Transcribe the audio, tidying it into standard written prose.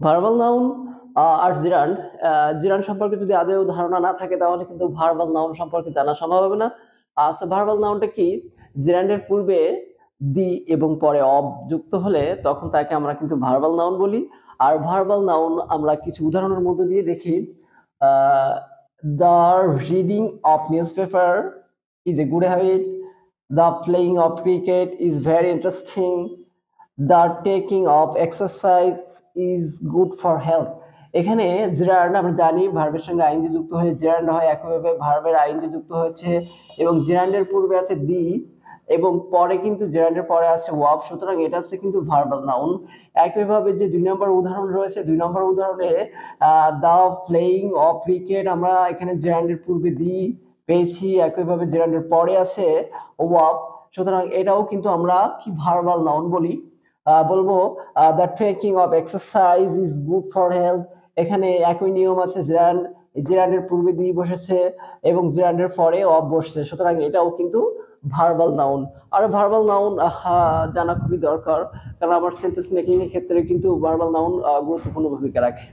Verbal noun আর জিরান্ড জিরান্ড সম্পর্কে যদি আদৌ ধারণা না থাকে তাহলে কিন্তু ভার্বাল নাউন সম্পর্কে জানা সম্ভব হবে না। আচ্ছা, ভার্বাল নাউনটা কি? জিরান্ডের পূর্বে দি এবং পরে অব যুক্ত হলে তখন তাকে আমরা কিন্তু ভার্বাল নাউন বলি। আর ভার্বাল নাউন আমরা কিছু উদাহরণের মধ্যে দিয়ে দেখি। The reading of newspaper is a good habit, the playing of cricket is very interesting, the taking off exercise is good for health. এখানে জেরান্ড আমরা জানি ভার্বের সঙ্গে আইএনজি যুক্ত হয়ে জেরান্ড হয়, একইভাবে ভার্বের আইএনজি যুক্ত হয়েছে এবং জেরান্ডের পূর্বে আছে দি এবং পরে কিন্তু জেরান্ডের পরে আছে ওয়াব, সুতরাং এটা হচ্ছে কিন্তু ভার্বাল নাউন। একইভাবে যে 2 নম্বর উদাহরণ রয়েছে, 2 নম্বর উদাহরণে দ্য প্লেইং অফ ক্রিকেট আমরা এখানে জেরান্ডের পূর্বে দি পেয়েছি, একইভাবে জেরান্ডের পরে আছে ওয়াব, সুতরাং এটাও কিন্তু আমরা কি ভার্বাল নাউন বলি। বলবো the trekking of exercise is good for health. এখানে একই নিয়ম আছে, জেরান্ডের পূর্বে দি বসেছে এবং জেরান্ডের পরে অফ বসছে, সুতরাং এটাও কিন্তু ভার্বাল নাউন। আর ভার্বাল নাউন জানা খুবই দরকার, কারণ আমার সেন্টেন্স মেকিং এর ক্ষেত্রে কিন্তু ভার্বাল নাউন গুরুত্বপূর্ণ ভূমিকা রাখে।